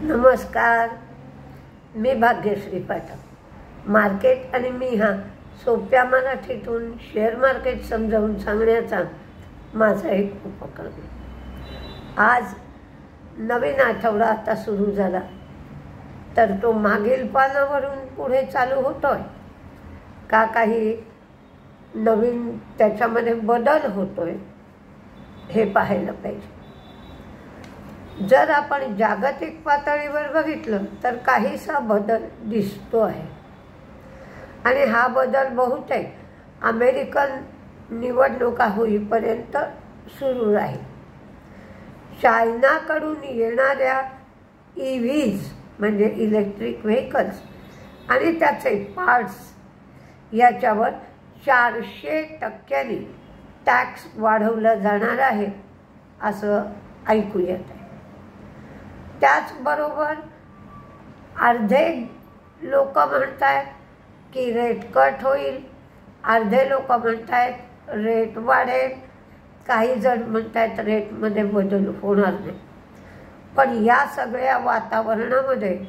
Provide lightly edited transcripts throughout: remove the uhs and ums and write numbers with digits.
नमस्कार, मी भाग्यश्री पाठक. मार्केट आणि मी हा सोप्या मराठीतून शेअर मार्केट समजावून सांगण्याचा माझा एक उपक्रम. आज नवीन आठवडा आता सुरू झाला, तर तो मागील पानावरून पुढे चालू होतोय का काही नवीन त्याच्यामध्ये बदल होतोय हे पाहायला पाहिजे. जर आपण जागतिक पातळीवर बघितलं तर काहीसा बदल दिसतो आहे आणि हा बदल बहुतेक अमेरिकन निवडणुका होईपर्यंत सुरू राहील. चायनाकडून येणाऱ्या EVs म्हणजे इलेक्ट्रिक व्हेकल्स आणि त्याचे पार्ट्स याच्यावर 400% टॅक्स वाढवला जाणार आहे असं ऐकू येत आहे. त्याचबरोबर अर्धे लोक म्हणतात की रेट कट होईल, अर्धे लोक म्हणतात रेट वाढेल, काही जण म्हणतात रेटमध्ये बदल होणार नाही. पण या सगळ्या वातावरणामध्ये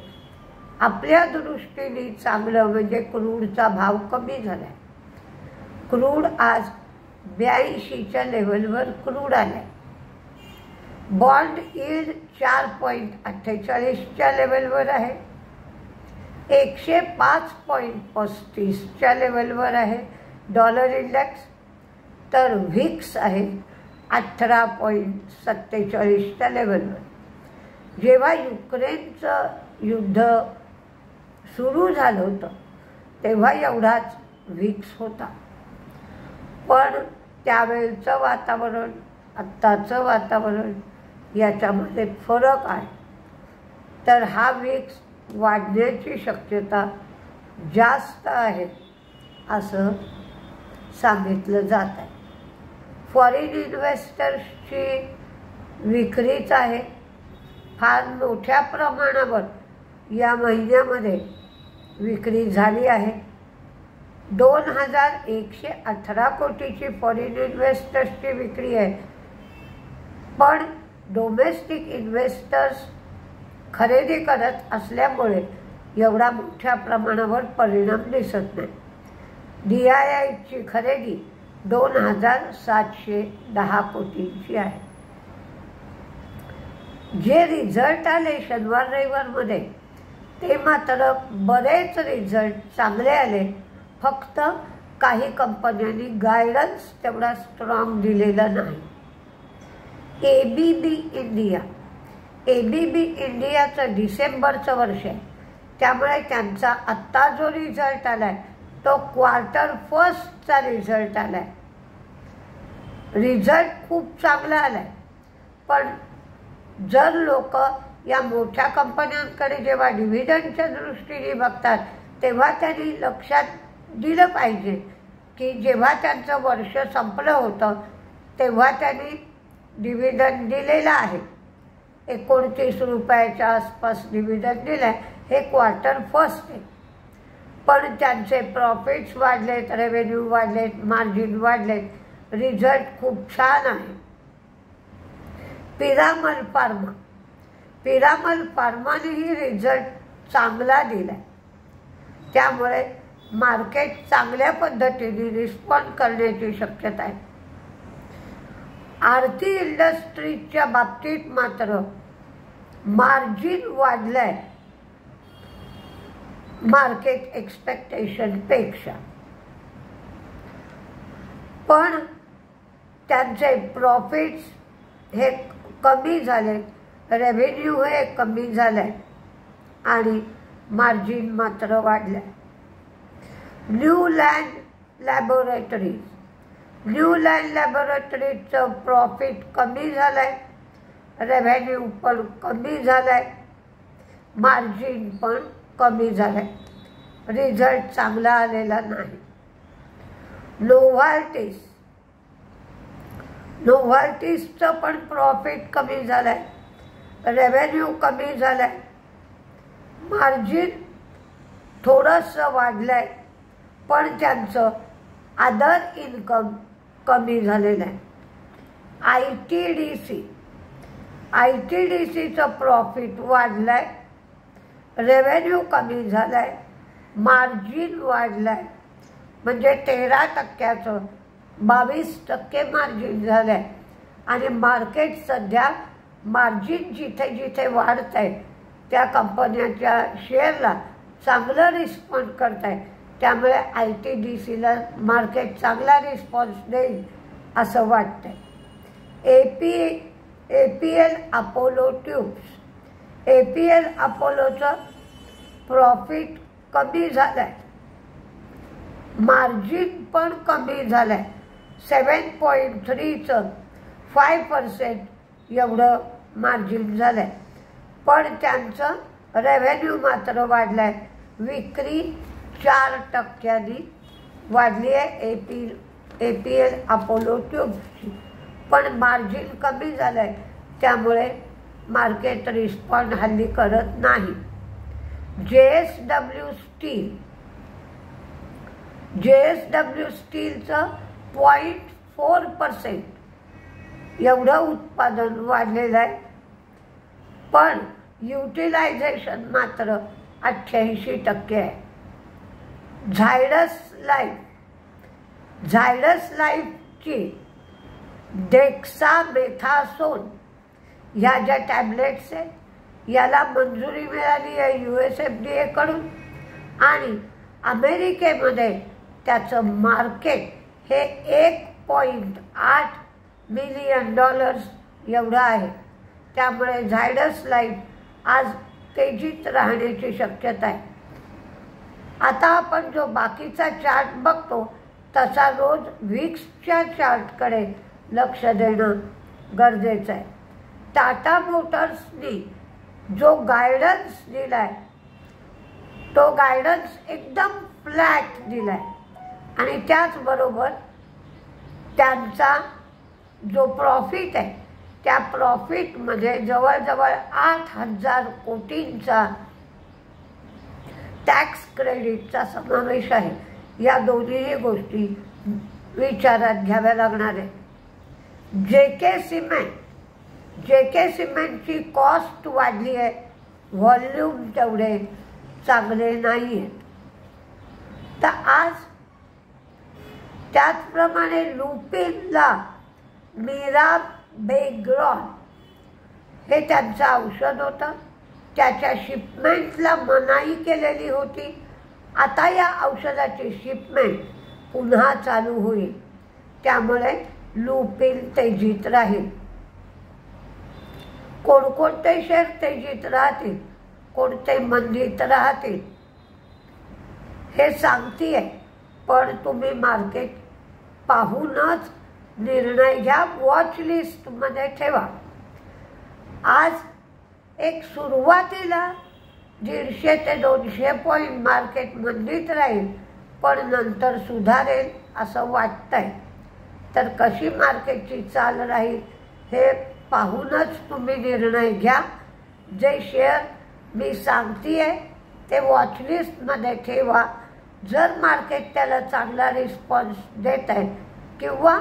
आपल्या दृष्टीने चांगलं म्हणजे क्रूडचा भाव कमी झाला आहे. क्रूड आज 82च्या लेवलवर क्रूड आला आहे. बॉन्ड यील्ड 4.48च्या लेवलवर आहे. 105.35च्या लेवलवर आहे डॉलर इंडेक्स. तर व्हिक्स आहे 18.47च्या लेवलवर. जेव्हा युक्रेनचं युद्ध सुरू झालं होतं तेव्हा एवढाच व्हिक्स होता. पण त्यावेळचं वातावरण आत्ताचं वातावरण याच्यामध्ये फरक आहे. तर हा व्हिक्स वाढण्याची शक्यता जास्त आहे असं सांगितलं जात आहे. फॉरेन इन्व्हेस्टर्सची विक्रीच आहे फार मोठ्या प्रमाणावर या महिन्यामध्ये विक्री झाली आहे. 2118 कोटीची फॉरेन इन्व्हेस्टर्सची विक्री आहे. पण डोमेस्टिक इन्व्हेस्टर्स खरेदी करत असल्यामुळे एवढा मोठ्या प्रमाणावर परिणाम दिसत नाही. DIIची खरेदी 2710 कोटींची आहे. जे रिझल्ट आले शनिवार रविवारमध्ये ते मात्र बरेच रिझल्ट चांगले आले. फक्त काही कंपन्यांनी गायडन्स तेवढा स्ट्रॉंग दिलेला नाही. ABB इंडियाचं डिसेंबरचं वर्ष आहे, त्यामुळे त्यांचा आत्ता जो रिझल्ट आला आहे तो क्वार्टर फर्स्टचा रिझल्ट आला आहे. रिझल्ट खूप चांगला आला आहे. पण जर लोक या मोठ्या कंपन्यांकडे जेव्हा डिव्हिडंडच्या दृष्टीने बघतात तेव्हा त्यांनी लक्षात दिलं पाहिजे की जेव्हा त्यांचं वर्ष संपलं होतं तेव्हा त्यांनी डिव्हिडंड दिलेला आहे. 29 रुपयाच्या आसपास डिव्हिडंड दिलं आहे. हे क्वार्टर फर्स्ट आहे. पण त्यांचे प्रॉफिट्स वाढलेत, रेव्हेन्यू वाढलेत, मार्जिन वाढलेत, रिझल्ट खूप छान आहे. पिरामल फार्मानेही रिझल्ट चांगला दिला आहे. त्यामुळे मार्केट चांगल्या पद्धतीने रिस्पॉन्ड करण्याची शक्यता आहे. आरती इंडस्ट्रीजच्या बाबतीत मात्र मार्जिन वाढलंय मार्केट एक्सपेक्टेशनपेक्षा. पण त्यांचे प्रॉफिट्स हे कमी झाले, रेव्हेन्यू हे कमी झालंय आणि मार्जिन मात्र वाढलंय. न्यू लँड लॅबोरेटरीजचं प्रॉफिट कमी झालंय, रेव्हेन्यू पण कमी झालाय, मार्जिन पण कमी झालंय. रिझल्ट चांगला आलेला नाही. नोव्हार्टिसचं पण प्रॉफिट कमी झालंय, रेव्हेन्यू कमी झालाय, मार्जिन थोडंसं वाढलंय, पण त्यांचं अदर इन्कम कमी झालेलं आहे. ITDCचं प्रॉफिट वाढलंय, रेव्हेन्यू कमी झाला आहे, मार्जिन वाढलं आहे, म्हणजे 13% 22% मार्जिन झालं आहे आणि मार्केट सध्या मार्जिन जिथे जिथे वाढत आहे त्या कंपन्यांच्या शेअरला चांगलं रिस्पॉन्ड करत आहे. त्यामुळे ITDCला मार्केट चांगला रिस्पॉन्स देईल असं वाटतंय. APL अपोलो ट्यूब्स, APL अपोलोचं प्रॉफिट कमी झालं आहे, मार्जिन पण कमी झालं आहे. 7.3चं 5% एवढं मार्जिन झालं आहे. पण त्यांचं रेव्हेन्यू मात्र वाढलं आहे, विक्री 4% वाढली आहे APL अपोलो ट्यूब्सची. पण मार्जिन कमी झालं आहे, त्यामुळे मार्केट रिस्पॉन्ड हल्ली करत नाही. JSW स्टीलचं 0.4% एवढं उत्पादन वाढलेलं आहे, पण युटिलायझेशन मात्र 88% आहे. झायडस लाईफची डेक्सामेथासोन ह्या ज्या टॅबलेट्स आहेत याला मंजुरी मिळाली आहे USFDA कडून आणि अमेरिकेमध्ये त्याचं मार्केट हे $1.8 मिलियन एवढं आहे. त्यामुळे झायडस लाईफ आज तेजीत राहण्याची शक्यता आहे. आता आपण जो बाकीचा चार्ट बघतो तसा रोज विक्सच्या चार्टकडे लक्ष देणं गरजेचं आहे. टाटा मोटर्सनी जो गायडन्स दिलाय तो गायडन्स एकदम फ्लॅट दिलाय आणि त्याचबरोबर त्यांचा जो प्रॉफिट आहे त्या प्रॉफिटमध्ये जवळजवळ 8,000 कोटींचा टॅक्स क्रेडिटचा समावेश आहे. या दोन्हीही गोष्टी विचारात घ्याव्या लागणार आहे. JK सिमेंटची कॉस्ट वाढली आहे, व्हॉल्यूम तेवढे चांगले नाही आहेत. तर आज त्याचप्रमाणे लुपिनला मिराबेग्रॉन हे त्यांचं औषध होतं, त्याच्या शिपमेंटला मनाई केलेली होती. आता या औषधाची शिपमेंट पुन्हा चालू होईल, त्यामुळे लुपिन तेजीत राहील. कोणकोणते शेअर तेजीत राहतील, कोणते मंदीत राहतील हे सांगतीये, पण तुम्ही मार्केट पाहूनच निर्णय घ्या. वॉच लिस्टमध्ये ठेवा. आज एक सुरुवातीला 150 ते 200 पॉईंट मार्केट मंदीत राहील, पण नंतर सुधारेल असं वाटतंय. तर कशी मार्केटची चाल राहील हे पाहूनच तुम्ही निर्णय घ्या. जे शेअर मी सांगतीये ते वॉचलिस्टमध्ये ठेवा. जर मार्केट त्याला चांगला रिस्पॉन्स देत आहे किंवा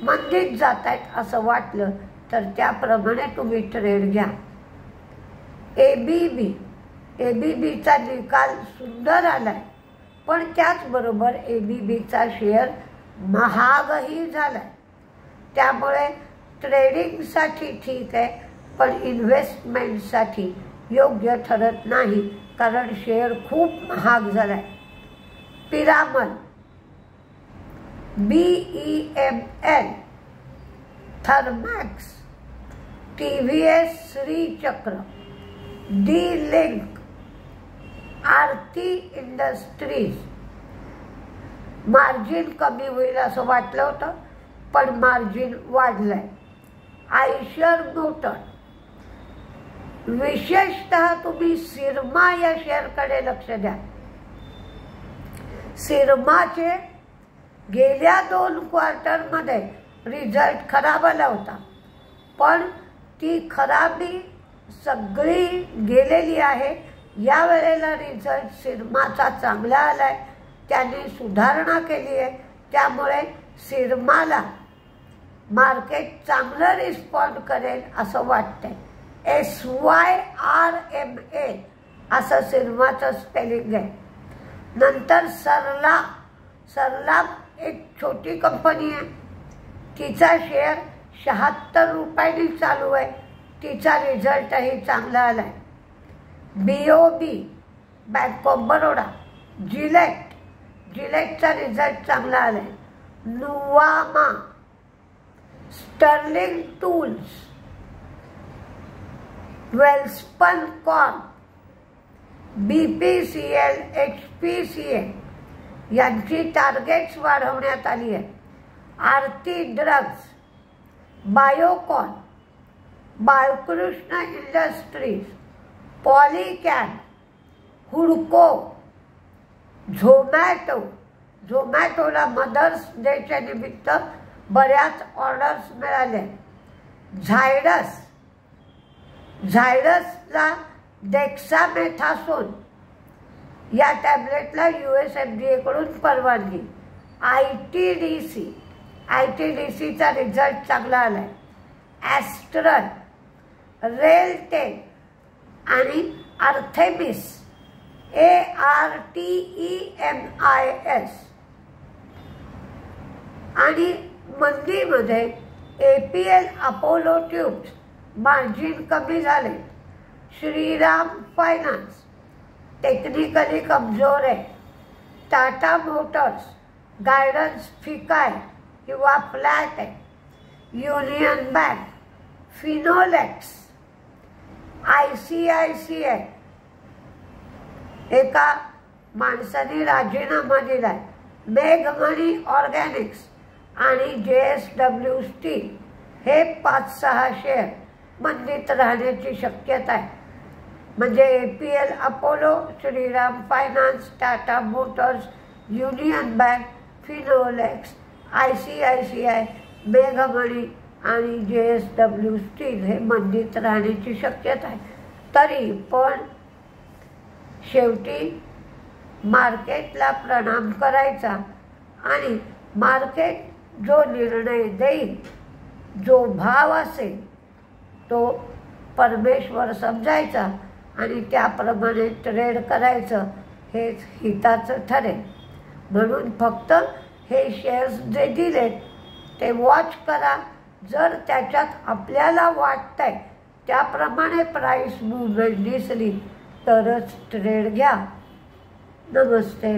मंदीत जात आहेत असं वाटलं तर त्याप्रमाणे तुम्ही ट्रेड घ्या. ABBचा निकाल सुंदर आलाय, पण त्याचबरोबर ABBचा शेअर महागही झालाय. त्यामुळे ट्रेडिंगसाठी ठीक आहे, पण इन्व्हेस्टमेंटसाठी योग्य ठरत नाही, कारण शेअर खूप महाग झालाय. Piramal, BEML, Thermax, TVS Srichakra, D-Link, Aarti industries margin कमी होईल असं वाटलं होतं, पण मार्जिन वाढलंय. आयशर मोटर, विशेषतः तुम्ही सिरमा या शेअरकडे लक्ष द्या. सिरमाचे गेल्या 2 क्वार्टरमध्ये रिझल्ट खराब आला होता, पण ती खराबी सगळी गेलेली आहे. या वेळेला रिझल्ट सिरमाचा चांगला आलाय, त्यांनी सुधारणा केली आहे, त्यामुळे सिरमाला मार्केट चांगलं रिस्पॉन्ड करेल असं वाटतंय. SYRMA असं सिनेमाचं स्पेलिंग आहे. नंतर सरला एक छोटी कंपनी आहे, तिचा शेअर 76 रुपयांनी चालू आहे, तिचा रिझल्टही चांगला आला आहे. BOB बँक ऑफ बरोडा, जिलेटचा रिझल्ट चांगला आला आहे. Nuvama, Sterling Tools, Welspun Corp, BPCL, HPCL यांची टार्गेट्स वाढवण्यात आली आहे. Aarti Drugs, Biocon, Balkrishna Industries, Polycab, हुडको, झोमॅटोला मदर्स डेच्या निमित्त बऱ्याच ऑर्डर्स मिळाल्या. झायडसला डेक्सामेथासोन या टॅब्लेटला US FDA कडून परवानगी. ITDCचा रिझल्ट चांगला आला आहे. ॲस्ट्रल, रेलटेक आणि आर्थेमिस, ARTEMIS. आणि मंदीमध्ये APL अपोलो ट्यूब्स मार्जिन कमी झाले. श्रीराम फायनान्स टेक्निकली कमजोर आहे. टाटा मोटर्स गायडन्स फिका आहे किंवा फ्लॅट आहे. युनियन बँक, फिनोलेक्स, ICICI एका माणसाने राजीनामा दिलाय. मेघमणी ऑर्गॅनिक्स आणि JSW स्टील हे 5-6 शेअर मंदीत राहण्याची शक्यता आहे. म्हणजे APL Apollo, Shriram finance, Tata Motors, union bank, Finolex, ICICI, मेघमणी आणि JSW स्टील हे मंदीत राहण्याची शक्यता आहे. तरी पण शेवटी मार्केटला प्रणाम करायचा आणि मार्केट जो निर्णय देईल, जो भाव असेल तो परमेश्वर समजायचा आणि त्याप्रमाणे ट्रेड करायचं हेच हिताचं ठरेल. म्हणून फक्त हे शेअर्स जे दिलेत ते वॉच करा. जर त्याच्यात आपल्याला वाटतंय त्याप्रमाणे प्राइस मूवमेंट दिसली तरच ट्रेड घ्या. नमस्ते.